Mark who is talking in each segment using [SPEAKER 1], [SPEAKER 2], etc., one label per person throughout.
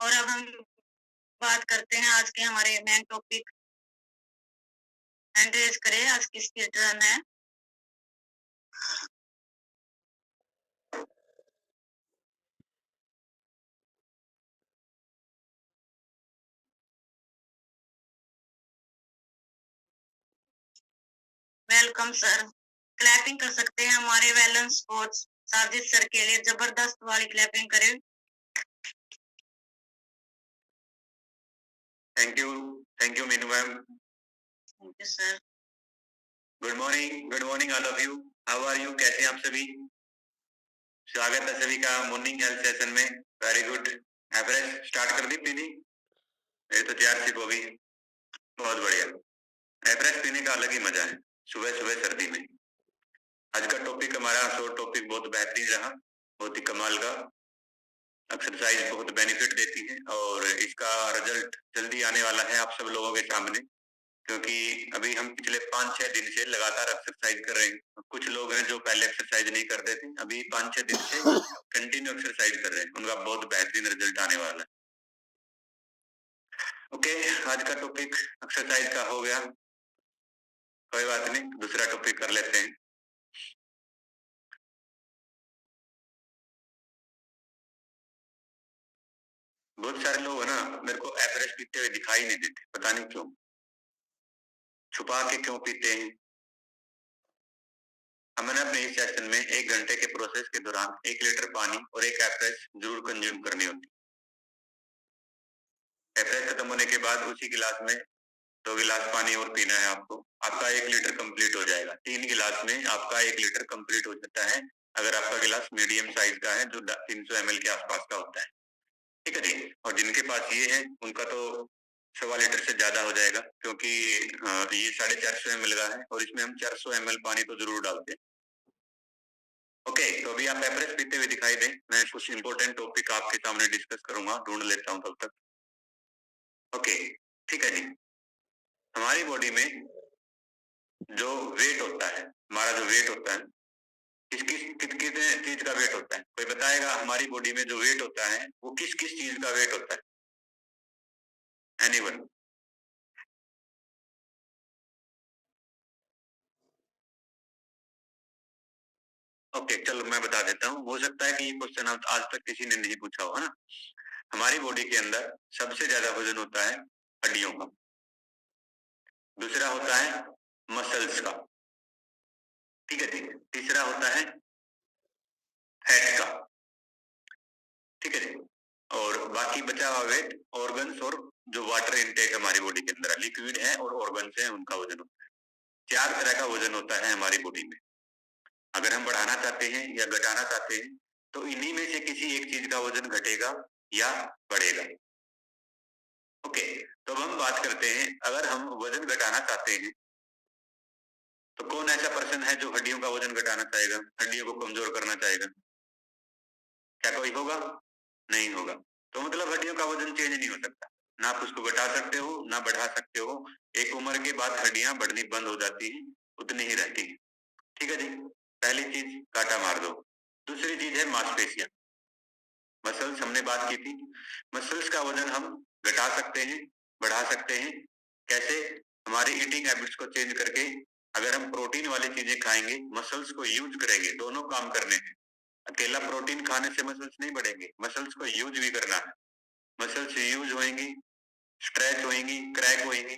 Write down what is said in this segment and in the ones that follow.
[SPEAKER 1] और अब हम बात करते हैं आज के हमारे मेन टॉपिक। हैंड रेज करें, आज किसकी टर्न है? Welcome sir. क्लैपिंग कर सकते हैं हमारे बैलेंस कोच साजिद सर के लिए, जबरदस्त वाली क्लैपिंग करें।
[SPEAKER 2] Thank you Meenu ma'am.
[SPEAKER 1] Thank you sir.
[SPEAKER 2] Good morning all of you. How are you? कैसे हैं आप सभी? स्वागत है सभी का मॉर्निंग हेल्थ सेशन में। Very good. एवरेज स्टार्ट कर दी पीनी? ये तो 4 सिप हो गई। बहुत बढ़िया। एवरेज पीने का अलग ही मजा है सुबह सुबह सर्दी में। आज का टॉपिक हमारा शॉर्ट टॉपिक बहुत बेहतरीन रहा, बहुत ही कमाल का। एक्सरसाइज बहुत बेनिफिट देती है और इसका रिजल्ट जल्दी आने वाला है आप सब लोगों के सामने, क्योंकि अभी हम पिछले 5-6 दिन से लगातार एक्सरसाइज कर रहे हैं। कुछ लोग हैं जो पहले एक्सरसाइज नहीं करते थे, अभी 5-6 दिन से कंटिन्यू एक्सरसाइज कर रहे हैं, उनका बहुत बेहतरीन रिजल्ट आने वाला है। ओके, आज का टॉपिक एक्सरसाइज का हो गया, कोई बात नहीं, दूसरा टॉपिक कर लेते हैं। बहुत सारे लोग है ना, मेरे को एवरेज पीते हुए दिखाई नहीं देते, पता नहीं क्यों, छुपा के क्यों पीते हैं। हमने अपने इस सेशन में 1 घंटे के प्रोसेस के दौरान 1 लीटर पानी और 1 एवरेज जरूर कंज्यूम करनी होती है। एवरेज खत्म होने के बाद उसी गिलास में 2 गिलास पानी और पीना है आपको, आपका 1 लीटर कंप्लीट हो जाएगा। 3 गिलास में आपका 1 लीटर कंप्लीट हो जाता है, अगर आपका गिलास मीडियम साइज का है जो 300 ml के आसपास का होता है। ठीक है जी। और जिनके पास ये है उनका तो 1.25 लीटर से ज्यादा हो जाएगा, क्योंकि ये 450 ml का है और इसमें हम 400 ml पानी तो जरूर डालते हैं। ओके, तो अभी आप एवरेज पीते हुए दिखाई दें, मैं कुछ इंपॉर्टेंट टॉपिक आपके सामने डिस्कस करूंगा, ढूंढ लेता हूं तब तक। ओके, ठीक है जी। हमारी बॉडी में जो वेट होता है, हमारा जो वेट होता है, किस किस कितने चीज का वेट होता है? कोई बताएगा? हमारी बॉडी में जो वेट होता है वो किस किस चीज का वेट होता है? एनीवन? ओके, चलो मैं बता देता हूँ, हो सकता है कि ये क्वेश्चन आज तक किसी ने नहीं पूछा हो, है ना। हमारी बॉडी के अंदर सबसे ज्यादा वजन होता है हड्डियों का, दूसरा होता है मसल्स का, ठीक है जी, तीसरा होता है फैट का, ठीक है जी, और बाकी बचा हुआ वेट ऑर्गन्स और जो वाटर इनटेक हमारी बॉडी के अंदर लिक्विड है और ऑर्गन्स है उनका वजन होता है। 4 तरह का वजन होता है हमारी बॉडी में। अगर हम बढ़ाना चाहते हैं या घटाना चाहते हैं तो इन्हीं में से किसी एक चीज का वजन घटेगा या बढ़ेगा। ओके, तो अब हम बात करते हैं, अगर हम वजन घटाना चाहते हैं तो कौन ऐसा पर्सन है जो हड्डियों का वजन घटाना चाहेगा, हड्डियों को कमजोर करना चाहेगा? क्या कोई होगा? नहीं होगा। तो मतलब हड्डियों का वजन चेंज नहीं हो सकता, ना आप उसको घटा सकते हो ना बढ़ा सकते हो। एक उम्र के बाद हड्डियां बढ़नी बंद हो जाती हैं, उतनी ही रहती है। ठीक है जी, पहली चीज काटा मार दो। दूसरी चीज है मांसपेशियां, मसल्स हमने बात की थी। मसल्स का वजन हम घटा सकते हैं, बढ़ा सकते हैं। कैसे? हमारे ईटिंग हैबिट्स को चेंज करके, अगर हम प्रोटीन वाली चीजें खाएंगे, मसल्स को यूज करेंगे, दोनों काम करने हैं। अकेला प्रोटीन खाने से मसल्स नहीं बढ़ेंगे, मसल्स को यूज भी करना है। मसल्स यूज होंगी, स्ट्रेच होंगी, क्रैक होंगी,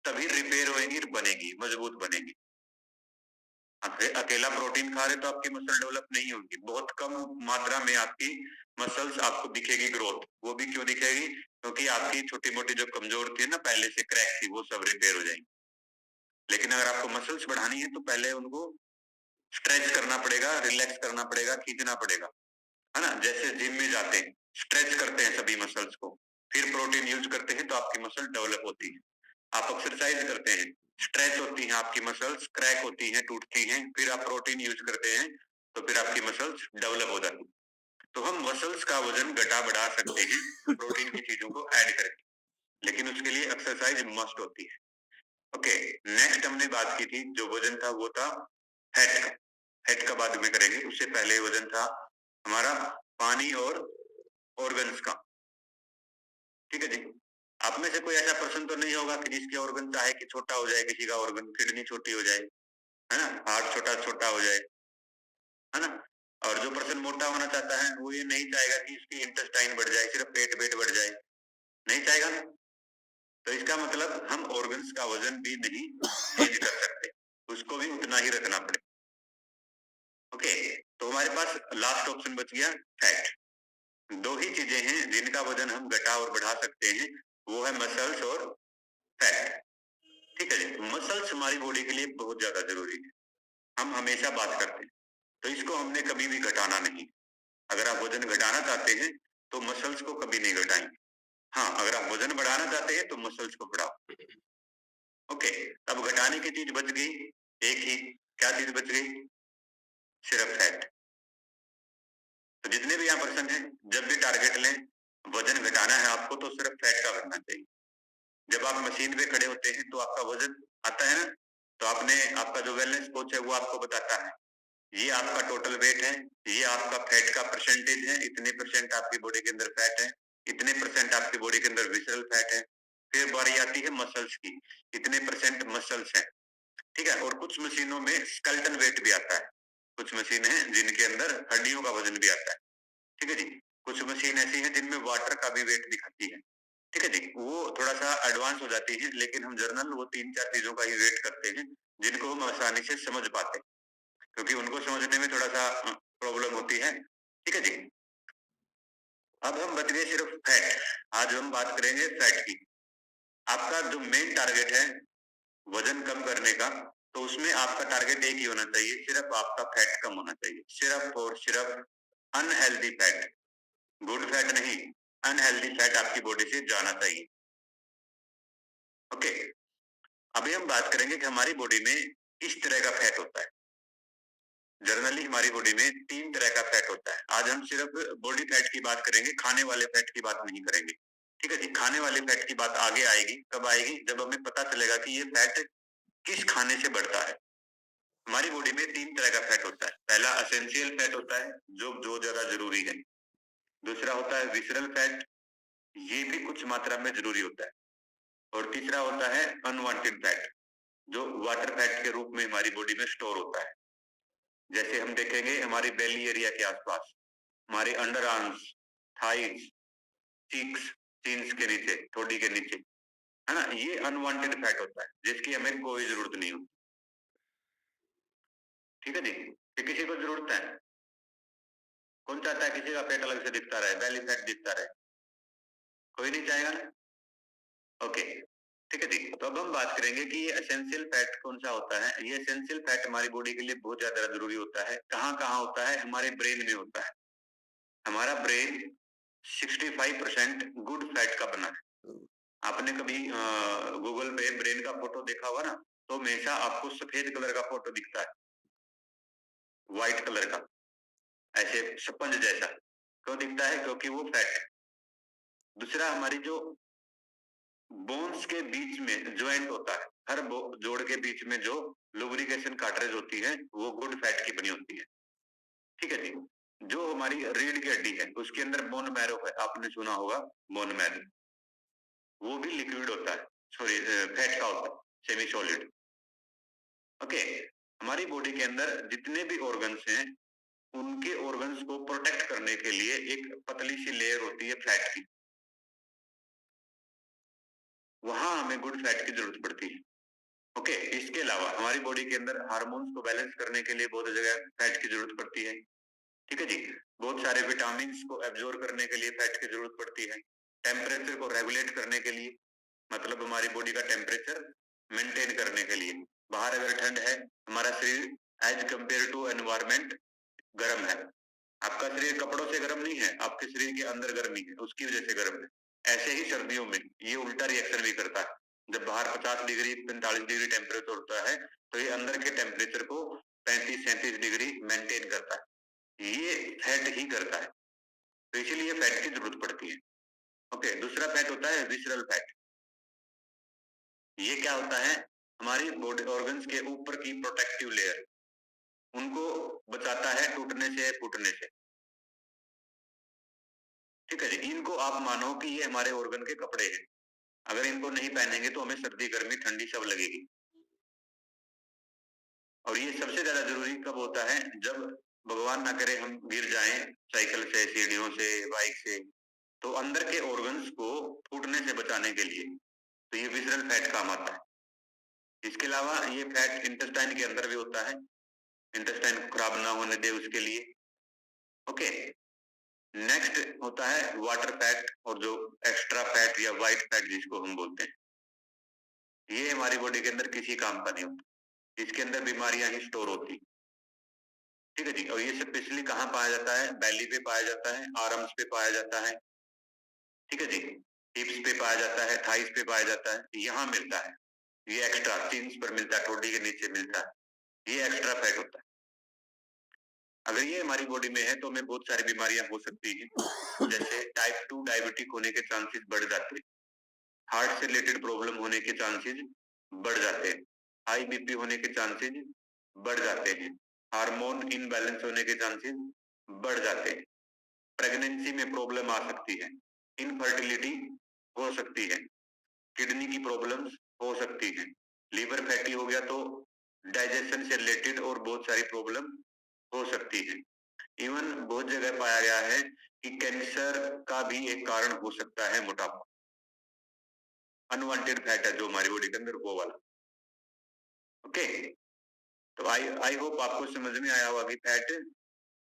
[SPEAKER 2] तभी रिपेयर होंगी, बनेगी, मजबूत बनेगी। अकेला प्रोटीन खा रहे तो आपकी मसल डेवलप नहीं होगी, बहुत कम मात्रा में आपकी मसल्स आपको दिखेगी ग्रोथ। वो भी क्यों दिखेगी? क्योंकि आपकी छोटी मोटी जो कमजोर थी ना पहले से क्रैक थी, वो सब रिपेयर हो जाएंगी। लेकिन अगर आपको मसल्स बढ़ानी है तो पहले उनको स्ट्रेच करना पड़ेगा, रिलैक्स करना पड़ेगा, खींचना पड़ेगा, है ना। जैसे जिम में जाते हैं, स्ट्रेच करते हैं सभी मसल्स को, फिर प्रोटीन यूज करते हैं तो आपकी मसल डेवलप होती है। आप एक्सरसाइज करते हैं, स्ट्रेच होती हैं आपकी मसल्स, क्रैक होती हैं, टूटती हैं, फिर आप प्रोटीन यूज करते हैं तो फिर आपकी मसल्स डेवलप हो जाती है। तो हम मसल्स का वजन घटा बढ़ा सकते हैं प्रोटीन की चीजों को ऐड करके, लेकिन उसके लिए एक्सरसाइज मस्ट होती है। ओके, नेक्स्ट हमने बात की थी, जो वजन था वो था फैट का। फैट का बाद में करेंगे, उससे पहले वजन था हमारा पानी और ऑर्गन्स का। ठीक है जी। आप में से कोई ऐसा पर्सन तो नहीं होगा कि जिसके ऑर्गन चाहे कि छोटा हो जाए, किसी का ऑर्गन किडनी छोटी हो जाए, है ना? हार्ट छोटा-छोटा हो जाए, है ना? और जो पर्सन मोटा होना चाहता है, वो ये नहीं चाहेगा कि उसकी इंटेस्टाइन बढ़ जाए, सिर्फ पेट वेट बढ़ जाए, नहीं चाहेगा ना? तो इसका मतलब हम ऑर्गन्स का वजन भी नहीं चेंज कर सकते, उसको भी उतना ही रखना पड़े। ओके, तो हमारे पास लास्ट ऑप्शन बच गया फैट। दो ही चीजें हैं जिनका वजन हम घटा और बढ़ा सकते हैं, वो है मसल्स और फैट। ठीक है जी, मसल्स हमारी बॉडी के लिए बहुत ज्यादा जरूरी है, हम हमेशा बात करते हैं, तो इसको हमने कभी भी घटाना नहीं। अगर आप वजन घटाना चाहते हैं तो मसल्स को कभी नहीं घटाएंगे। हाँ, अगर आप वजन बढ़ाना चाहते हैं तो मसल्स को बढ़ाओ। ओके, अब घटाने की चीज बच गई एक ही, क्या चीज बच गई? सिर्फ फैट। तो जितने भी यहाँ पर्सन हैं, जब भी टारगेट लें, वजन घटाना है आपको तो सिर्फ फैट का बनना चाहिए। जब आप मशीन पे खड़े होते हैं तो आपका वजन आता है ना, तो आपने आपका जो वेलनेस कोच है वो आपको बताता है ये आपका टोटल वेट है, ये आपका फैट का परसेंटेज है, इतने परसेंट आपकी बॉडी के अंदर फैट है, इतने परसेंट आपकी बॉडी के अंदर विसरल फैट है। फिर बारी आती है मसल्स की, इतने परसेंट मसल्स है। ठीक है, और कुछ मशीनों में स्केलेटन वेट भी आता है, कुछ मशीन है जिनके अंदर हड्डियों का वजन भी आता है। ठीक है जी, कुछ मशीन ऐसी है जिनमें वाटर का भी वेट दिखाती है। ठीक है जी, वो थोड़ा सा एडवांस हो जाती है, लेकिन हम जर्नल वो 3-4 चीजों का ही वेट करते हैं जिनको हम आसानी से समझ पाते हैं, क्योंकि उनको समझने में थोड़ा सा प्रॉब्लम होती है। ठीक है जी, अब हम बच गए सिर्फ फैट। आज हम बात करेंगे फैट की। आपका जो मेन टारगेट है वजन कम करने का, तो उसमें आपका टारगेट एक ही होना चाहिए, सिर्फ आपका फैट कम होना चाहिए, सिर्फ और सिर्फ अनहेल्दी फैट, गुड फैट नहीं, अनहेल्दी फैट आपकी बॉडी से जाना चाहिए। ओके, अभी हम बात करेंगे कि हमारी बॉडी में किस तरह का फैट होता है। जनरली हमारी बॉडी में 3 तरह का फैट होता है। आज हम सिर्फ बॉडी फैट की बात करेंगे, खाने वाले फैट की बात नहीं करेंगे। ठीक है जी, खाने वाले फैट की बात आगे आएगी। कब आएगी? जब हमें पता चलेगा कि ये फैट किस खाने से बढ़ता है। हमारी बॉडी में 3 तरह का फैट होता है। पहला एसेंशियल फैट होता है, जो ज्यादा जरूरी है। दूसरा होता है विसरल फैट, ये भी कुछ मात्रा में जरूरी होता है। और तीसरा होता है अनवांटेड फैट, जो वाटर फैट के रूप में हमारी बॉडी में स्टोर होता है। जैसे हम देखेंगे हमारी बेली एरिया के आसपास, हमारे अंडर आर्म्स, थाइज, चीक्स, चिन्स के नीचे, ठोडी के नीचे, है ना, ये अनवांटेड फैट होता है जिसकी हमें कोई जरूरत नहीं होती। ठीक है जी, कि किसी को जरूरत है? कौन चाहता है किसी का पेट अलग से दिखता रहे, बेली फैट दिखता रहे? कोई नहीं चाहेगा ना। ओके, ठीक है जी, तो अब हम बात करेंगे कि ये एसेंशियल फैट कौन सा होता है। ये एसेंशियल फैट हमारी बॉडी के लिए बहुत ज्यादा जरूरी होता है। कहाँ कहाँ होता है? हमारे ब्रेन में होता है। हमारा ब्रेन 65% गुड फैट का बना है। आपने कभी गूगल पे ब्रेन का फोटो देखा होगा ना, तो हमेशा आपको सफेद कलर का फोटो दिखता है, व्हाइट कलर का, ऐसे स्पंज जैसा। क्यों दिखता है? क्योंकि वो फैट है। दूसरा, हमारी जो बोन्स के बीच में ज्वाइंट होता है, हर जोड़ के बीच में जो लुब्रिकेशन कार्ट्रेज होती है, वो गुड फैट की बनी होती है। ठीक है जी, जो हमारी रीढ़ की हड्डी है उसके अंदर बोन मैरो है, आपने सुना होगा बोन मैरो, वो भी लिक्विड होता है, सॉरी फैट का होता है, सेमी सॉलिड। ओके, हमारी बॉडी के अंदर जितने भी ऑर्गन्स हैं, उनके ऑर्गन्स को प्रोटेक्ट करने के लिए एक पतली सी लेयर होती है फैट की, वहां हमें गुड फैट की जरूरत पड़ती है। ओके, इसके अलावा हमारी बॉडी के अंदर हार्मोन्स को बैलेंस करने के लिए बहुत जगह फैट की जरूरत पड़ती है। ठीक है जी, बहुत सारे विटामिन को एब्जॉर्ब करने के लिए फैट की जरूरत पड़ती है। टेम्परेचर को रेगुलेट करने के लिए, मतलब हमारी बॉडी का टेम्परेचर मेंटेन करने के लिए। बाहर अगर ठंड है, हमारा शरीर एज कंपेयर टू एनवायरमेंट गर्म है। आपका शरीर कपड़ों से गर्म नहीं है, आपके शरीर के अंदर गर्मी है, उसकी वजह से गर्म है। ऐसे ही सर्दियों में ये उल्टा रिएक्शन भी करता है। जब बाहर 50 डिग्री 45 डिग्री टेम्परेचर होता है, तो ये अंदर के टेम्परेचर को 35-37 डिग्री मेंटेन करता है। ये फैट ही करता है, तो इसीलिए फैट की जरूरत पड़ती है। ओके, दूसरा फैट होता है विसरल फैट। ये क्या होता है? हमारी बॉडी ऑर्गन्स के ऊपर की प्रोटेक्टिव लेयर, उनको बचाता है टूटने से, फूटने से। ठीक है जी। इनको आप मानो कि ये हमारे ऑर्गन के कपड़े हैं। अगर इनको नहीं पहनेंगे तो हमें सर्दी, गर्मी, ठंडी सब लगेगी। और ये सबसे ज्यादा जरूरी कब होता है? जब भगवान ना करे हम गिर जाएं साइकिल से, सीढ़ियों से, बाइक से, तो अंदर के ऑर्गन्स को फूटने से बचाने के लिए तो ये विसरल फैट काम आता है। इसके अलावा ये फैट इंटेस्टाइन के अंदर भी होता है, इंटेस्टाइन खराब ना होने दे उसके लिए। ओके, नेक्स्ट होता है वाटर फैट, और जो एक्स्ट्रा फैट या व्हाइट फैट जिसको हम बोलते हैं, ये हमारी बॉडी के अंदर किसी काम का नहीं होता। इसके अंदर बीमारियां ही स्टोर होती। ठीक है जी। और ये स्पेशली कहाँ पाया जाता है? बेली पे पाया जाता है, आर्म्स पे पाया जाता है, ठीक है जी, हिप्स पे पाया जाता है, थाइस पे पाया जाता है, यहाँ मिलता है। ये एक्स्ट्रा चिन्स पर मिलता है, ठोडी के नीचे मिलता है, ये एक्स्ट्रा फैट होता है। अगर ये हमारी बॉडी में है तो हमें बहुत सारी बीमारियां हो सकती हैं, जैसे टाइप 2 डायबिटिक होने के चांसेस बढ़ जाते हैं, हार्ट से रिलेटेड प्रॉब्लम होने के चांसेस बढ़ जाते हैं, हाई बीपी होने के चांसेस बढ़ जाते हैं, हार्मोन इनबैलेंस होने के चांसेस बढ़ जाते हैं, प्रेगनेंसी में प्रॉब्लम आ सकती है, इनफर्टिलिटी हो सकती है, किडनी की प्रॉब्लम्स हो सकती है, लीवर फैटी हो गया तो डाइजेशन से रिलेटेड और बहुत सारी प्रॉब्लम हो सकती है। इवन बहुत जगह पाया गया है कि कैंसर का भी एक कारण हो सकता है मोटापा। अनवांटेड फैट है जो हमारी बॉडी के अंदर, वो वाला। ओके, तो आई होप आपको समझ में आया होगा कि फैट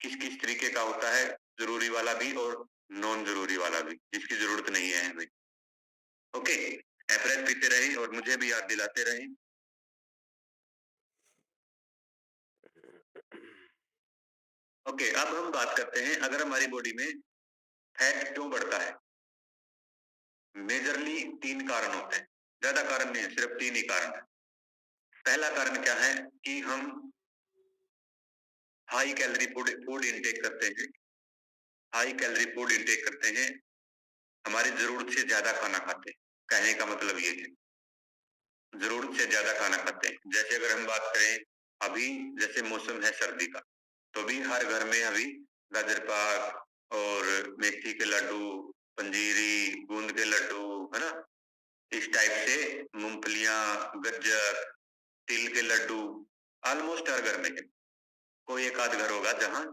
[SPEAKER 2] किस किस तरीके का होता है, जरूरी वाला भी और नॉन जरूरी वाला भी, जिसकी जरूरत नहीं है हमें। ओके, एवरेज पीते रहे और मुझे भी याद दिलाते रहे। ओके, अब हम बात करते हैं अगर हमारी बॉडी में फैट क्यों बढ़ता है। मेजरली 3 कारण होते हैं, ज्यादा कारण नहीं है, सिर्फ 3 ही कारण है। पहला कारण क्या है कि हम हाई कैलोरी फूड इंटेक करते हैं, हाई कैलोरी फूड इंटेक करते हैं, हमारी जरूरत से ज्यादा खाना खाते हैं। कहने का मतलब ये है, जरूरत से ज्यादा खाना खाते हैं। जैसे अगर हम बात करें अभी, जैसे मौसम है सर्दी का, तो अभी हर घर में अभी गाजर पाक और मेथी के लड्डू, पंजीरी, गूंद के लड्डू, है ना, इस टाइप से मूंगफलियां, गज्जर, तिल के लड्डू ऑलमोस्ट हर घर में है। कोई एक आध घर होगा जहां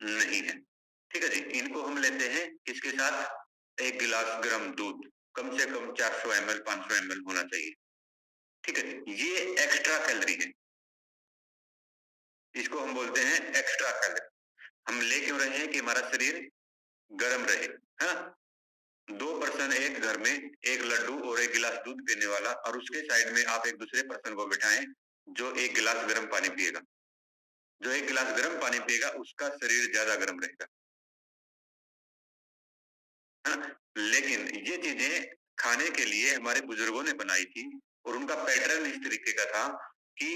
[SPEAKER 2] नहीं है। ठीक है जी। इनको हम लेते हैं इसके साथ 1 गिलास गर्म दूध, कम से कम 400 ml 500 ml होना चाहिए। ठीक है जी, ये एक्स्ट्रा कैलोरी है, इसको हम बोलते हैं एक्स्ट्रा कैलोरी। हम ले क्यों रहे हैं? कि हमारा शरीर गर्म रहे, है ना। 2 पर्सन एक घर में, एक लड्डू और 1 गिलास दूध पीने वाला, और उसके साइड में आप एक दूसरे पर्सन को बिठाएं जो 1 गिलास गर्म पानी पिएगा। जो 1 गिलास गर्म पानी पिएगा उसका शरीर ज्यादा गर्म रहेगा, है ना। लेकिन ये चीजें खाने के लिए हमारे बुजुर्गों ने बनाई थी, और उनका पैटर्न इस तरीके का था कि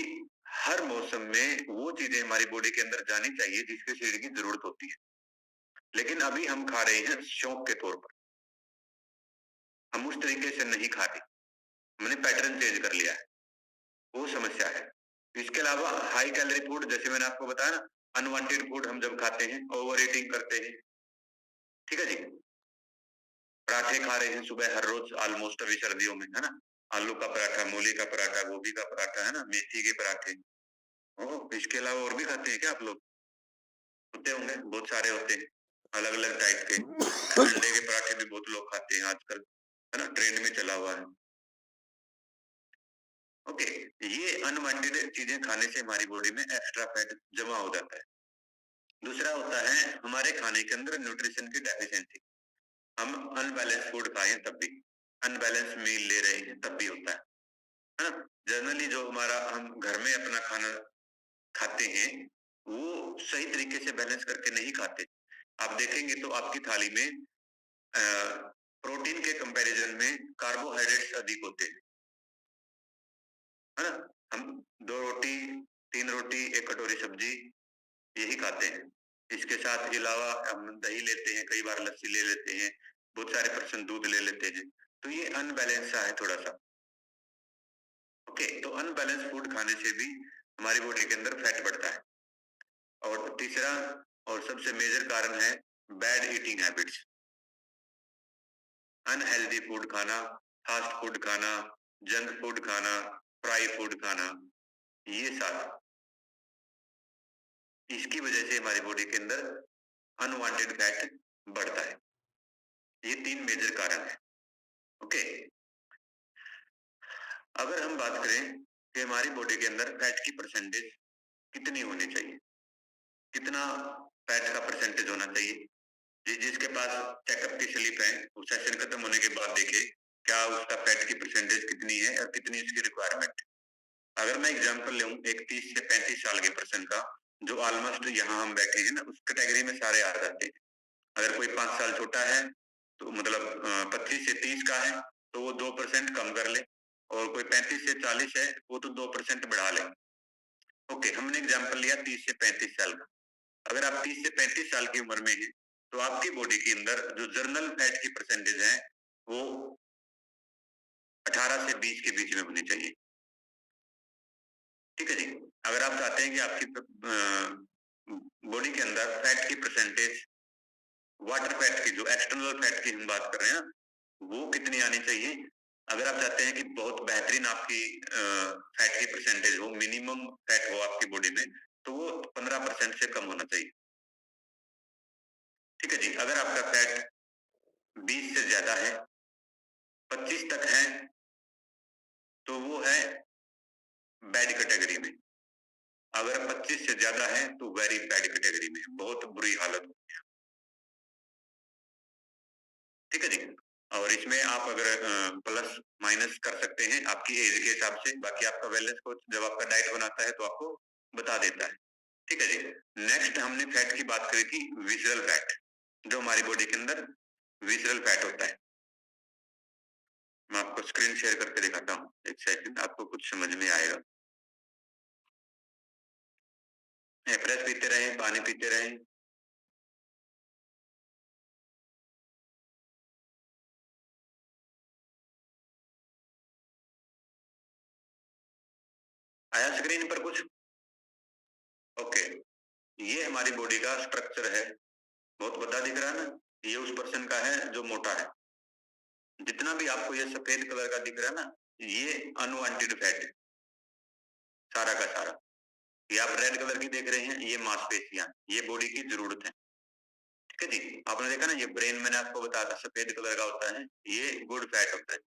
[SPEAKER 2] हर मौसम में वो चीजें हमारी बॉडी के अंदर जानी चाहिए जिसके शरीर की जरूरत होती है। लेकिन अभी हम खा रहे हैं शौक के तौर पर, हम उस तरीके से नहीं खा रहे, हमने पैटर्न चेंज कर लिया है, वो समस्या है। इसके अलावा हाई कैलोरी फूड, जैसे मैंने आपको बताया ना, अनवांटेड फूड हम जब खाते हैं, ओवर ईटिंग करते हैं, ठीक है जी। पराठे खा रहे हैं सुबह हर रोज ऑलमोस्ट अभी सर्दियों में, है ना, आलू का पराठा, मूली का पराठा, गोभी का पराठा, है ना, मेथी के पराठे। इसके अलावा और भी खाते हैं क्या आप लोग? होते होंगे, बहुत सारे होते हैं अलग अलग टाइप के। अंडे के पराठे भी बहुत लोग खाते हैं आजकल, है ना, ट्रेंड में चला हुआ है। ओके, ये अनवांटेड चीजें खाने से हमारी बॉडी में एक्स्ट्रा फैट जमा हो जाता है। दूसरा होता है हमारे खाने के अंदर न्यूट्रिशन की डेफिशिएंसी। हम अनबैलेंस फूड खाएं तब भी, अनबैलेंस मील ले रहे हैं तब भी होता है ना। जनरली जो हमारा हम घर में अपना खाना खाते हैं वो सही तरीके से बैलेंस करके नहीं खाते। आप देखेंगे तो आपकी थाली में प्रोटीन के कंपैरिजन में कार्बोहाइड्रेट्स अधिक होते हैं, है ना। हम 2 रोटी, 3 रोटी, 1 कटोरी सब्जी यही खाते हैं। इसके साथ के अलावा हम दही लेते हैं, कई बार लस्सी ले लेते हैं, बहुत सारे पर्सन दूध ले लेते हैं, तो ये अनबैलेंस सा है थोड़ा सा। ओके, तो अनबैलेंस फूड खाने से भी हमारी बॉडी के अंदर फैट बढ़ता है। और तीसरा और सबसे मेजर कारण है bad eating habits. Unhealthy food खाना, फास्ट फूड खाना, जंक फूड खाना, फ्राई फूड खाना, ये सारा इसकी वजह से हमारी बॉडी के अंदर अनवांटेड फैट बढ़ता है। ये 3 मेजर कारण है। ओके। अगर हम बात करें कि हमारी बॉडी के अंदर फैट की परसेंटेज कितनी होनी चाहिए, कितना फैट का परसेंटेज होना चाहिए, जिसके पास चेकअप की स्लिप है वो सेशन खत्म होने के बाद देखे क्या उसका फैट की परसेंटेज कितनी है और कितनी उसकी रिक्वायरमेंट है। अगर मैं एग्जांपल लूं एक 30 से 35 साल के पर्सन का, जो ऑलमोस्ट यहाँ हम बैठे हैं ना उस कैटेगरी में सारे आ जाते हैं। अगर कोई 5 साल छोटा है तो मतलब 25 से 30 का है तो वो 2% कम कर ले, और कोई 35 से 40 है वो तो 2% बढ़ा ले। ओके, हमने एग्जांपल लिया 30 से 35 साल का। अगर आप 30 से 35 साल की उम्र में हैं तो आपकी बॉडी के अंदर जो जर्नल फैट की परसेंटेज है वो 18 से 20 के बीच में होनी चाहिए। ठीक है जी। अगर आप चाहते हैं कि आपकी बॉडी के अंदर फैट की परसेंटेज, वाटर फैट की, जो एक्सटर्नल फैट की हम बात कर रहे हैं, वो कितनी आनी चाहिए, अगर आप चाहते हैं कि बहुत बेहतरीन आपकी फैट की परसेंटेज हो, मिनिमम फैट हो आपकी बॉडी में, तो वो 15% से कम होना चाहिए। ठीक है जी। अगर आपका फैट 20 से ज्यादा है, 25 तक है, तो वो है बैड कैटेगरी में। अगर 25 से ज्यादा है तो वेरी बैड कैटेगरी में, बहुत बुरी हालत। ठीक है जी। और इसमें आप अगर प्लस माइनस कर सकते हैं आपकी एज के हिसाब से, बाकी आपका वेलनेस कोच जब आपका डाइट बनाता है तो आपको बता देता है। ठीक है जी। नेक्स्ट हमने फैट की बात करी थी, विसरल फैट, जो हमारी बॉडी के अंदर विसरल फैट होता है। मैं आपको स्क्रीन शेयर करके दिखाता हूँ, एक सेकंड, आपको कुछ समझ में आएगा। फ्रेश पीते रहें, पानी पीते रहें। आया स्क्रीन पर कुछ? ओके। ये हमारी बॉडी का स्ट्रक्चर है, बहुत बड़ा दिख रहा है ना, ये उस पर्सन का है जो मोटा है। जितना भी आपको ये सफेद कलर का दिख रहा है ना, ये अनवांटेड फैट है सारा का सारा। ये आप रेड कलर की देख रहे हैं, ये मांसपेशियां, ये बॉडी की जरूरत है। ठीक है जी। आपने देखा ना, ये ब्रेन मैंने आपको बताया था सफेद कलर का होता है, ये गुड फैट होता है।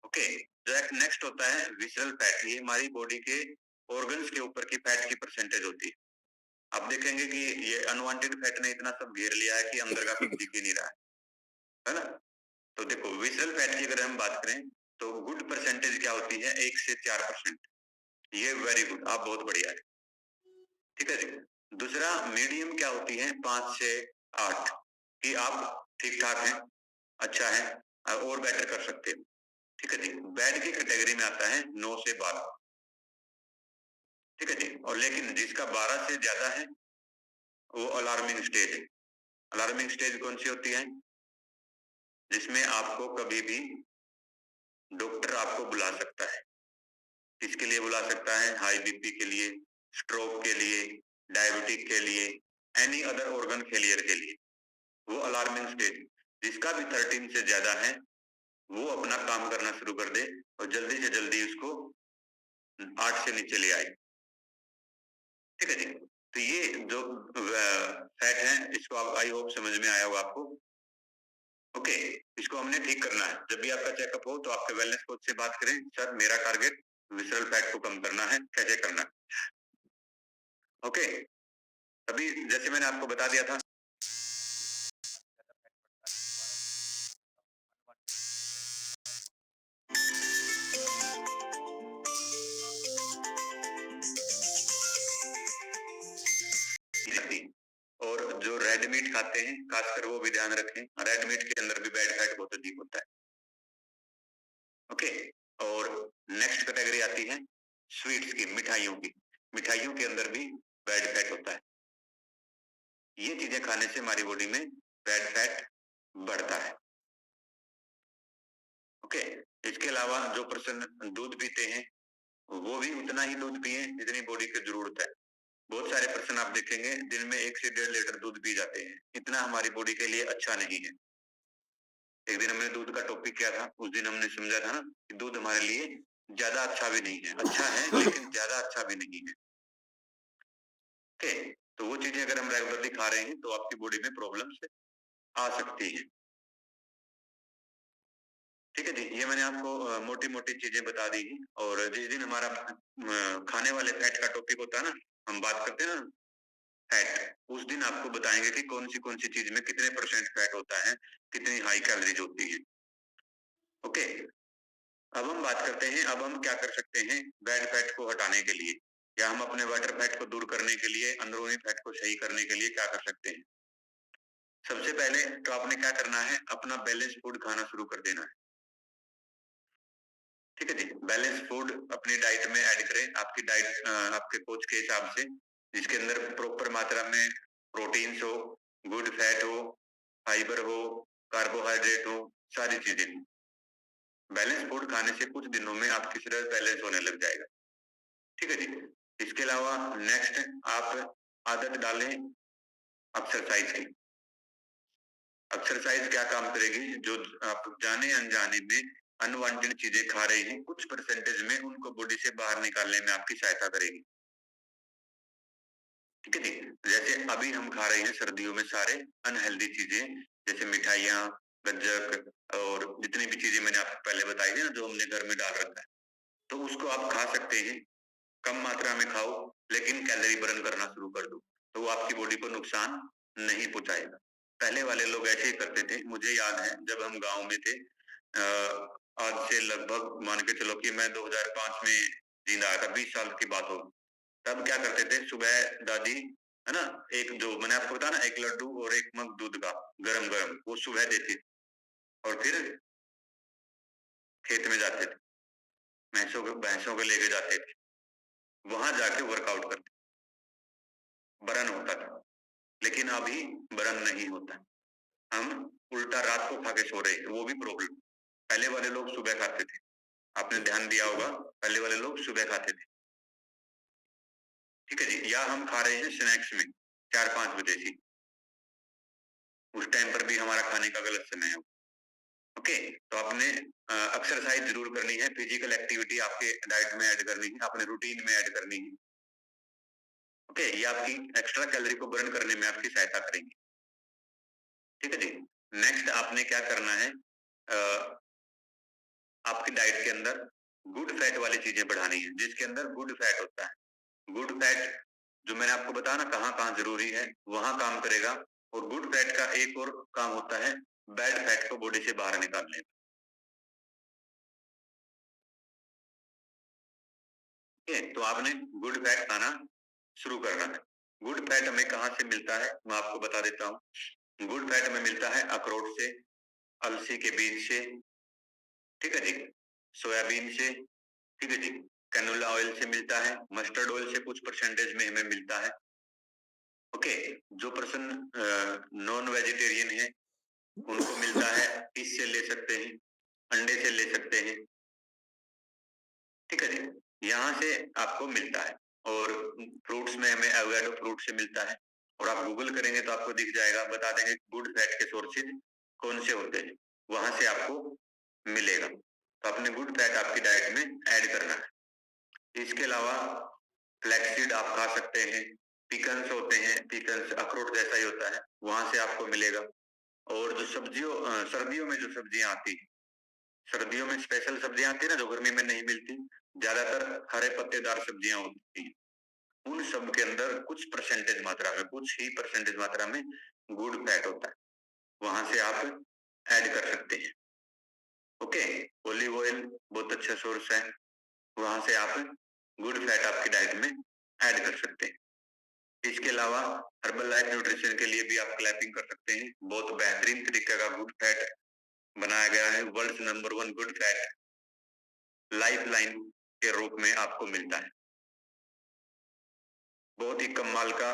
[SPEAKER 2] ओके। जो एक नेक्स्ट होता है विसरल फैट, ये हमारी बॉडी के ऑर्गन्स के ऊपर की फैट की परसेंटेज होती है। आप देखेंगे कि ये अनवांटेड फैट ने इतना सब घेर लिया है कि अंदर का कुछ दिख ही नहीं रहा है ना। तो देखो विसरल फैट की अगर हम बात करें तो गुड परसेंटेज क्या होती है, 1 से 4%। ये वेरी गुड, आप बहुत बढ़िया है। ठीक है जी। दूसरा मीडियम क्या होती है, 5 से 8, कि आप ठीक ठाक हैं, अच्छा है और बेटर कर सकते हो। ठीक है जी। बैड की कैटेगरी में आता है 9 से 12। ठीक है जी। और लेकिन जिसका 12 से ज्यादा है वो अलार्मिंग स्टेज है। अलार्मिंग स्टेज कौन सी होती है, जिसमें आपको कभी भी डॉक्टर आपको बुला सकता है। किसके लिए बुला सकता है, हाई बीपी के लिए, स्ट्रोक के लिए, डायबिटिक के लिए, एनी अदर ऑर्गन फेलियर के लिए। वो अलार्मिंग स्टेज, जिसका भी 13 से ज्यादा है वो अपना काम करना शुरू कर दे और जल्दी से जल्दी उसको 8 से नीचे ले आए। ठीक है जी। तो ये जो फैट है इसको आप आई होप समझ में आया होगा आपको। ओके। इसको हमने ठीक करना है। जब भी आपका चेकअप हो तो आपके वेलनेस कोच से बात करें, सर मेरा टारगेट विसरल फैट को कम करना है, कैसे करना है। ओके। अभी जैसे मैंने आपको बता दिया था, और जो रेड मीट खाते हैं खासकर वो भी ध्यान रखें, रेड मीट के अंदर भी बैड फैट बहुत अधिक होता है। ओके। और नेक्स्ट कैटेगरी आती है स्वीट्स की, मिठाइयों की। मिठाइयों के अंदर भी बैड फैट होता है। ये चीजें खाने से हमारी बॉडी में बैड फैट बढ़ता है। ओके। इसके अलावा जो पर्सन दूध पीते हैं वो भी उतना ही दूध पिए जितनी बॉडी की जरूरत है। बहुत सारे पर्सन आप देखेंगे दिन में 1 से 1.5 लीटर दूध पी जाते हैं, इतना हमारी बॉडी के लिए अच्छा नहीं है। एक दिन हमने दूध का टॉपिक किया था, उस दिन हमने समझा था ना कि दूध हमारे लिए ज्यादा अच्छा भी नहीं है, अच्छा है लेकिन ज्यादा अच्छा भी नहीं है। ओके, तो वो चीजें अगर हम रेगुलरली खा रहे हैं तो आपकी बॉडी में प्रॉब्लम्स आ सकती है। ठीक है जी, ये मैंने आपको मोटी मोटी चीजें बता दी हैं। और जिस दिन हमारा खाने वाले फैट का टॉपिक होता है ना, हम बात करते हैं ना फैट, उस दिन आपको बताएंगे कि कौन सी चीज में कितने परसेंट फैट होता है, कितनी हाई कैलोरीज होती है। ओके, अब हम बात करते हैं, अब हम क्या कर सकते हैं बैड फैट को हटाने के लिए, या हम अपने वाटर फैट को दूर करने के लिए, अंदरूनी फैट को सही करने के लिए क्या कर सकते हैं। सबसे पहले तो आपने क्या करना है, अपना बैलेंस फूड खाना शुरू कर देना है। ठीक है जी, बैलेंस फूड अपनी डाइट में ऐड करें, आपकी डाइट आपके कोच के हिसाब से, जिसके अंदर प्रॉपर मात्रा में प्रोटीन्स हो, गुड फैट हो, फाइबर हो, कार्बोहाइड्रेट हो, सारी चीजें। बैलेंस फूड खाने से कुछ दिनों में आपकी शरीर बैलेंस होने लग जाएगा। ठीक है जी, इसके अलावा नेक्स्ट आप आदत डालें एक्सरसाइज की। एक्सरसाइज क्या काम करेगी, जो आप जाने अनजाने में अनवांटेड चीजें खा रहे हैं, कुछ परसेंटेज में उनको बॉडी से बाहर निकालने में आपकी सहायता करेगी। ठीक है जी, जैसे अभी हम खा रहे हैं सर्दियों में सारे अनहेल्दी चीजें, जैसे मिठाइयाँ, गज्जक और जितनी भी चीजें मैंने आपको पहले बताई थी ना, जो हमने घर में डाल रखा है, तो उसको आप खा सकते हैं। कम मात्रा में खाओ, लेकिन कैलोरी बर्न करना शुरू कर दो, तो वो आपकी बॉडी को नुकसान नहीं पहुंचाएगा। पहले वाले लोग ऐसे ही करते थे, मुझे याद है जब हम गांव में थे, आज से लगभग मान के चलो कि मैं 2005 में जिंदा आया था, 20 साल की बात हो। तब क्या करते थे, सुबह दादी है ना, एक जो मैंने आपको बताया ना, एक लड्डू और एक मग दूध का गरम गरम, वो सुबह देती थी, और फिर खेत में जाते थे, भैंसों को लेके जाते थे, वहां जाके वर्कआउट करते, बर्न होता था। लेकिन अभी बर्न नहीं होता, हम उल्टा रात को खा के सो रहे हैं, वो भी प्रॉब्लम। पहले वाले लोग सुबह खाते थे, आपने ध्यान दिया होगा, पहले वाले लोग सुबह खाते थे। ठीक है जी, या हम खा रहे हैं स्नैक्स में 4-5 बजे से, उस टाइम पर भी हमारा खाने का गलत समय है। ओके, तो आपने एक्सरसाइज जरूर करनी है, फिजिकल एक्टिविटी आपके डाइट में ऐड करनी है, अपने रूटीन में ऐड करनी है। ओके, ये आपकी एक्स्ट्रा कैलोरी को बर्न करने में आपकी सहायता करेंगी। ठीक है जी, नेक्स्ट आपने क्या करना है, आपकी डाइट के अंदर गुड फैट वाली चीजें बढ़ानी है, जिसके अंदर गुड फैट होता है। गुड फैट जो मैंने आपको बताया ना कहाँ कहाँ जरूरी है, वहां काम करेगा। और गुड फैट का एक और काम होता है बैड फैट को बॉडी से बाहर निकालने का। ठीक है, तो आपने गुड फैट खाना शुरू करना है। गुड फैट हमें कहाँ से मिलता है, मैं आपको बता देता हूँ। गुड फैट हमें मिलता है अखरोट से, अलसी के बीज से, ठीक है जी, सोयाबीन से, ठीक है जी, कैनोला ऑयल से मिलता है, मस्टर्ड ऑयल से कुछ परसेंटेज में हमें मिलता है। ओके, जो पर्सन नॉन वेजिटेरियन है उनको मिलता है, फिश से ले सकते हैं, अंडे से ले सकते हैं। ठीक है जी, यहाँ से आपको मिलता है। और फ्रूट्स में हमें एवोकाडो फ्रूट से मिलता है, और आप गूगल करेंगे तो आपको दिख जाएगा, बता देंगे गुड फैट के सोर्सेज कौन से होते हैं, वहां से आपको मिलेगा। तो अपने गुड फैट आपकी डाइट में ऐड करना है। इसके अलावा फ्लैक्सीड आप खा सकते हैं, पिकन्स होते हैं, पिकन्स अखरोट जैसा ही होता है, वहां से आपको मिलेगा। और जो सर्दियों में जो सब्जियां आती है, सर्दियों में स्पेशल सब्जियां आती है ना, जो गर्मी में नहीं मिलती, ज्यादातर हरे पत्तेदार सब्जियां होती हैं, उन सब के अंदर कुछ परसेंटेज मात्रा में, कुछ ही परसेंटेज मात्रा में गुड फैट होता है, वहां से आप ऐड कर सकते हैं। ओके, ऑलिव ऑयल बहुत अच्छा सोर्स है, वहां से आप गुड फैट आपकी डाइट में ऐड कर सकते हैं। इसके अलावा हर्बल लाइफ न्यूट्रिशन के लिए भी आप क्लैपिंग कर सकते हैं, बहुत बेहतरीन तरीके का गुड फैट बनाया गया है, world number 1 good fat life line के रूप में आपको मिलता है। बहुत ही कमाल का,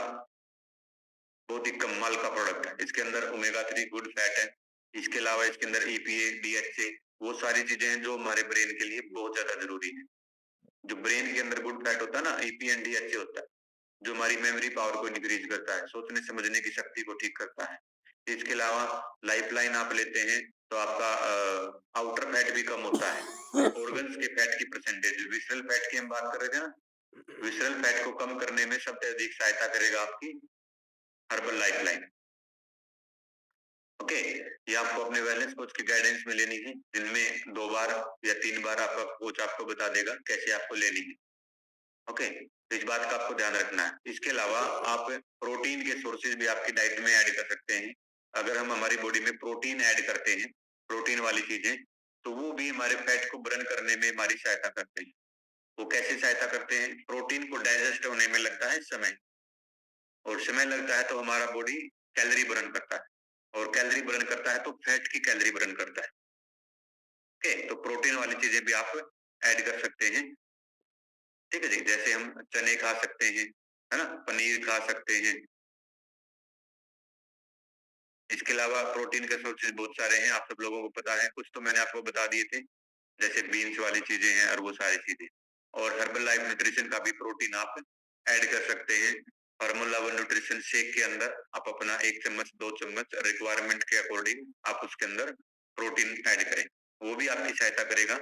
[SPEAKER 2] बहुत ही कमाल का प्रोडक्ट है। इसके अंदर ओमेगा 3 गुड फैट है, इसके अलावा इसके अंदर EPA, DHA, वो सारी चीजें हैं जो हमारे ब्रेन के लिए बहुत ज्यादा जरूरी है। जो ब्रेन के अंदर गुड फैट होता है ना, EPA एंड DHA होता है, जो हमारी मेमोरी पावर को इंक्रीज करता है, सोचने समझने की शक्ति को ठीक करता है। इसके अलावा लाइफ लाइन आप लेते हैं तो आपका आउटर फैट भी कम होता है। ऑर्गन्स के फैट की परसेंटेज, विसरल फैट की हम बात कर रहे थे ना, विसरल फैट को कम करने में सबसे अधिक सहायता करेगा आपकी हर्बल लाइफलाइन। ओके, ये आपको अपने वेलनेस कोच की गाइडेंस में लेनी है, जिनमें 2 बार या 3 बार आपका कोच आपको बता देगा कैसे आपको लेनी है। ओके, तो इस बात का आपको ध्यान रखना है। इसके अलावा आप प्रोटीन के सोर्सेज भी आपकी डाइट में ऐड कर सकते हैं। अगर हम हमारी बॉडी में प्रोटीन ऐड करते हैं, प्रोटीन वाली चीजें, तो वो भी हमारे फैट को बर्न करने में हमारी सहायता करते हैं। वो कैसे सहायता करते हैं? प्रोटीन को डाइजेस्ट होने में लगता है समय, और समय लगता है तो हमारा बॉडी कैलोरी बर्न करता है, और कैलोरी बर्न करता है तो फैट की कैलोरी बर्न करता है। ओके, तो प्रोटीन वाली चीजें भी आप ऐड कर सकते हैं। ठीक है जी, जैसे हम चने खा सकते हैं, है ना, पनीर खा सकते हैं। इसके अलावा प्रोटीन के सोर्सेज बहुत सारे हैं, आप सब लोगों को पता है, कुछ तो मैंने आपको बता दिए थे, जैसे बीन्स वाली चीजें हैं और वो सारी चीजें। और हर्बल लाइफ न्यूट्रिशन का भी प्रोटीन आप ऐड कर सकते हैं। फार्मूला वन न्यूट्रिशन शेक के अंदर आप अपना 1 चम्मच 2 चम्मच रिक्वायरमेंट के अकॉर्डिंग आप उसके अंदर प्रोटीन ऐड करें, वो भी आपकी सहायता करेगा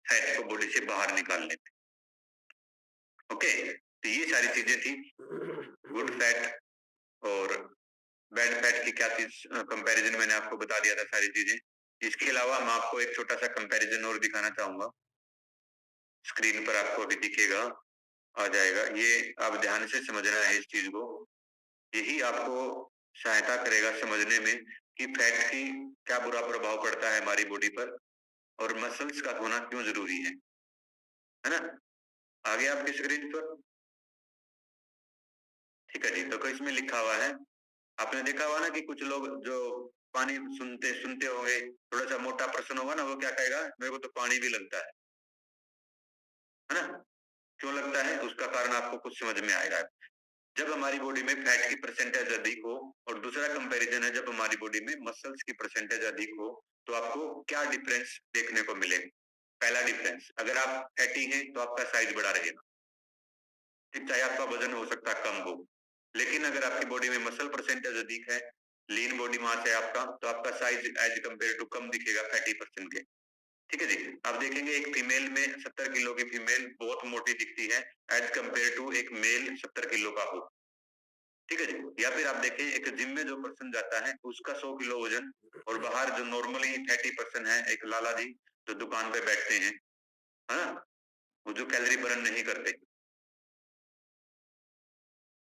[SPEAKER 2] फैट को बॉडी से बाहर निकालने में। ओके, तो ये सारी चीजें थी गुड फैट और बैड फैट की क्या चीज कंपैरिजन मैंने आपको बता दिया था सारी चीजें। इसके अलावा मैं आपको एक छोटा सा कंपैरिजन और दिखाना चाहूंगा, स्क्रीन पर आपको अभी दिखेगा, आ जाएगा। ये आप ध्यान से समझना है इस चीज को, यही आपको सहायता करेगा समझने में कि फैट की क्या बुरा प्रभाव पड़ता है हमारी बॉडी पर, और मसल्स का होना क्यों जरूरी है ना। आ गया आपकी स्क्रीन पर? ठीक है जी, तो इसमें लिखा हुआ है, आपने देखा हुआ ना कि कुछ लोग जो पानी सुनते सुनते होंगे, थोड़ा सा मोटा पर्सन होगा ना, वो क्या कहेगा, मेरे को तो पानी भी लगता है ना। क्यों लगता है, उसका कारण आपको कुछ समझ में आएगा। जब हमारी बॉडी में फैट की परसेंटेज अधिक हो, और दूसरा कंपैरिजन है जब हमारी बॉडी में मसल्स की परसेंटेज अधिक हो, तो आपको क्या डिफरेंस देखने को मिलेगा? पहला डिफरेंस, अगर आप फैटी हैं तो आपका साइज बड़ा रहेगा, ठीक, चाहे आपका वजन हो सकता है कम हो। लेकिन अगर आपकी बॉडी में मसल परसेंटेज अधिक है, लीन बॉडी मास है आपका, तो आपका साइज एज कंपेयर टू कम दिखेगा फैटी पर्सन के। ठीक है जी, आप देखेंगे एक फीमेल में 70 किलो की फीमेल बहुत मोटी दिखती है एज कंपेयर टू एक मेल 70 किलो का हो। ठीक है जी, या फिर आप देखें एक जिम में जो पर्सन जाता है उसका 100 किलो वजन, और बाहर जो नॉर्मली फैटी पर्सन है, एक लाला जी जो दुकान पे बैठते हैं, है ना, वो जो कैलोरी बर्न नहीं करते,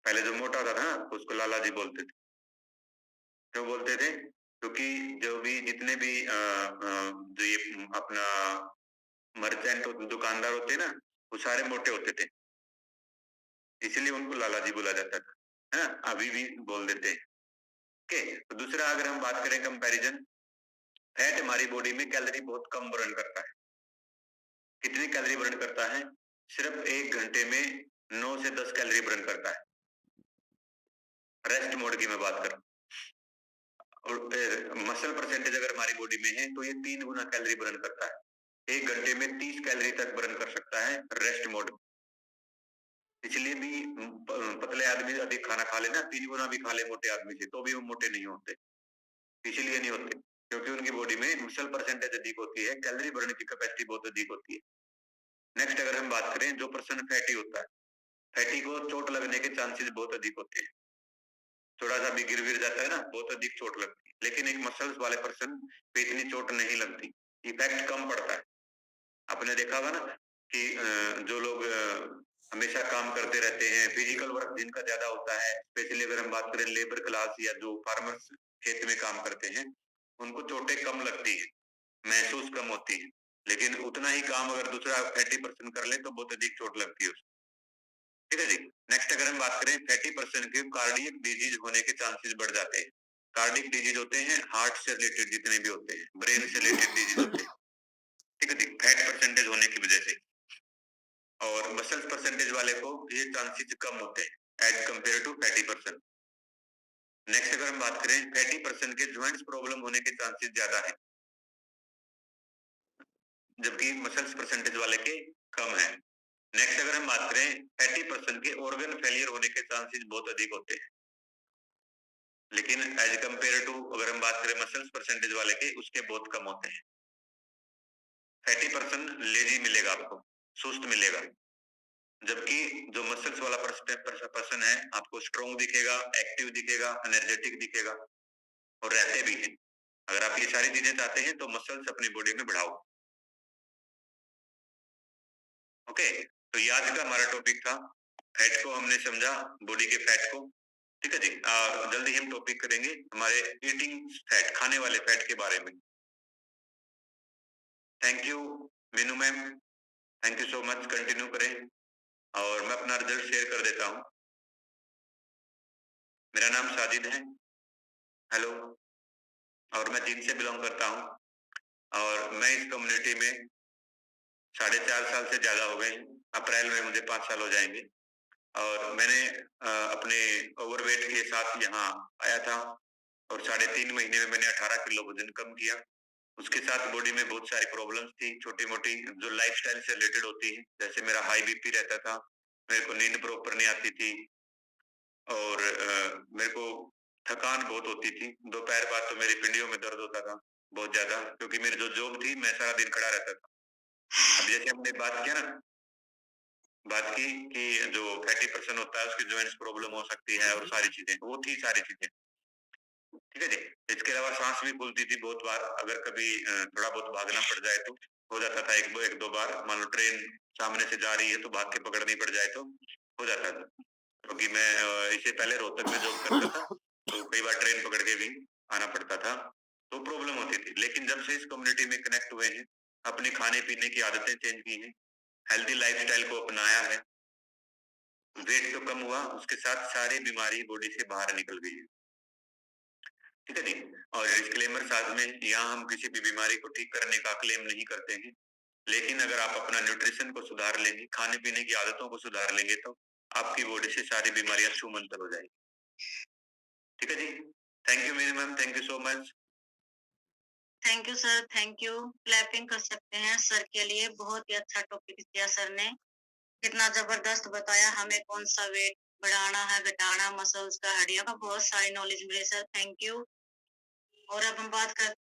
[SPEAKER 2] पहले जो मोटा होता था ना उसको लाला जी बोलते थे। क्यों बोलते थे? क्योंकि जो भी जितने भी जो ये अपना मर्चेंट दुकानदार होते हैं ना, वो सारे मोटे होते थे, इसीलिए उनको लाला जी बोला जाता था, है ना, अभी भी बोल देते हैं। ओके, तो दूसरा अगर हम बात करें कंपैरिजन, फैट हमारी बॉडी में कैलोरी बहुत कम बर्न करता है। कितनी कैलोरी बर्न करता है? सिर्फ 1 घंटे में 9 से 10 कैलोरी बर्न करता है, रेस्ट मोड की मैं बात कर रहा हूँ। और मसल परसेंटेज अगर हमारी बॉडी में है तो ये 3 गुना कैलोरी बर्न करता है, 1 घंटे में 30 कैलोरी तक बर्न कर सकता है रेस्ट मोड। इसलिए भी पतले आदमी अधिक खाना खा लेना, 3 गुना भी खा ले मोटे आदमी से, तो भी वो मोटे नहीं होते। इसीलिए नहीं होते क्योंकि उनकी बॉडी में मसल परसेंटेज अधिक होती है, कैलोरी बर्न की कैपेसिटी बहुत अधिक होती है। नेक्स्ट अगर हम बात करें, जो पर्सन फैटी होता है, फैटी को चोट लगने के चांसेस बहुत अधिक होते हैं, थोड़ा सा भी गिर गिर जाता है ना, बहुत अधिक चोट लगती है। लेकिन एक मसल्स वाले पर्सन पे इतनी चोट नहीं लगती, इफेक्ट कम पड़ता है। आपने देखा होगा ना कि जो लोग हमेशा काम करते रहते हैं, फिजिकल वर्क जिनका ज्यादा होता है, स्पेशली अगर हम बात करें लेबर क्लास या जो फार्मर्स खेत में काम करते हैं, उनको चोटें कम लगती है, महसूस कम होती है। लेकिन उतना ही काम अगर दूसरा फैटी पर्सन कर ले तो बहुत अधिक चोट लगती है उसको। ठीक है जी, नेक्स्ट अगर हम बात करें, फैटी पर्सन के कार्डियक डिजीज होने के चांसेस बढ़ जाते हैं। कार्डियक डिजीज होते हैं हार्ट से रिलेटेड जितने भी होते हैं, ब्रेन से रिलेटेड डिजीज होते हैं। ठीक है जी, फैट परसेंटेज होने की वजह से। और मसल्स परसेंटेज वाले को ये चांसेस कम होते हैं as compare to fatty person. Next अगर हम बात करें, फैटी पर्सन के ज्वाइंट्स प्रॉब्लम होने के चांसेस ज्यादा है, जबकि मसल्स परसेंटेज वाले के कम है। नेक्स्ट अगर हम बात करें, फैटी पर्सन के ऑर्गन फेलियर होने के चांसेस बहुत अधिक होते हैं। लेकिन एज कंपेयर टू अगर हम बात करें मसल्स परसेंटेज वाले के, उसके बहुत कम होते हैं। फैटी पर्सन लेजी मिलेगा आपको, सुस्त मिलेगा, जबकि जो मसल्स वाला पर्सन है आपको स्ट्रॉन्ग दिखेगा, एक्टिव दिखेगा, एनर्जेटिक दिखेगा और रहते भी हैं। अगर आप ये सारी चीजें चाहते हैं तो मसल्स अपनी बॉडी में बढ़ाओ। ओके, तो ये आज का हमारा टॉपिक था। फैट को हमने समझा, बॉडी के फैट को। ठीक है जी, जल्दी हम टॉपिक करेंगे हमारे ईटिंग फैट, खाने वाले फैट के बारे में। Thank you Meenu ma'am, thank you so much. Continue करें और मैं अपना रिजल्ट शेयर कर देता हूँ। मेरा नाम साजिद है, हेलो, और मैं जींद से बिलोंग करता हूँ और मैं इस कम्युनिटी में 4.5 साल से ज्यादा हो गए हैं। अप्रैल में मुझे 5 साल हो जाएंगे और मैंने अपने ओवरवेट के साथ यहाँ आया था और 3.5 महीने में मैंने 18 किलो वजन कम किया। उसके साथ बॉडी में बहुत सारी प्रॉब्लम्स थी, छोटी मोटी, जो लाइफस्टाइल से रिलेटेड होती है। जैसे मेरा हाई बीपी रहता था, मेरे को नींद प्रॉपर नहीं आती थी और मेरे को थकान बहुत होती थी। दोपहर बाद तो मेरी पिंडियों में दर्द होता था बहुत ज्यादा, क्योंकि मेरी जो जॉब थी मैं सारा दिन खड़ा रहता था। अब जैसे हमने बात किया ना, बात की कि जो फैटी पर्सन होता है उसकी जॉइंट्स प्रॉब्लम हो सकती है और सारी चीजें, वो थी सारी चीजें। ठीक है जी, इसके अलावा सांस भी फूलती थी बहुत बार, अगर कभी थोड़ा बहुत भागना पड़ जाए तो हो जाता था। एक दो बार, मान लो ट्रेन सामने से जा रही है तो भाग के पकड़नी पड़ जाए तो हो जाता था। क्योंकि मैं इससे पहले रोहतक में जॉब करता था तो कई बार ट्रेन पकड़ के भी आना पड़ता था, तो प्रॉब्लम होती थी। लेकिन जब से इस कम्युनिटी में कनेक्ट हुए हैं, अपने खाने पीने की आदतें चेंज की हैं, हेल्दी लाइफस्टाइल को अपनाया है, वेट तो कम हुआ, उसके साथ सारी बीमारी बॉडी से बाहर निकल गई है। ठीक है जी, और डिस्क्लेमर साथ में, यहाँ हम किसी भी बीमारी को ठीक करने का क्लेम नहीं करते हैं, लेकिन अगर आप अपना न्यूट्रिशन को सुधार लेंगे, खाने पीने की आदतों को सुधार लेंगे तो आपकी बॉडी से सारी बीमारियां छूमंतर हो जाएगी। ठीक है जी, थैंक यू मेरी ma'am, thank you so much.
[SPEAKER 1] Thank you sir, thank you. Clapping कर सकते हैं सर के लिए, बहुत ही अच्छा टॉपिक दिया सर ने। कितना जबरदस्त बताया हमें, कौन सा वेट बढ़ाना है, घटाना, मसल्स का, हड्डियों का, बहुत सारी नॉलेज मिली सर, थैंक यू। और अब हम बात करते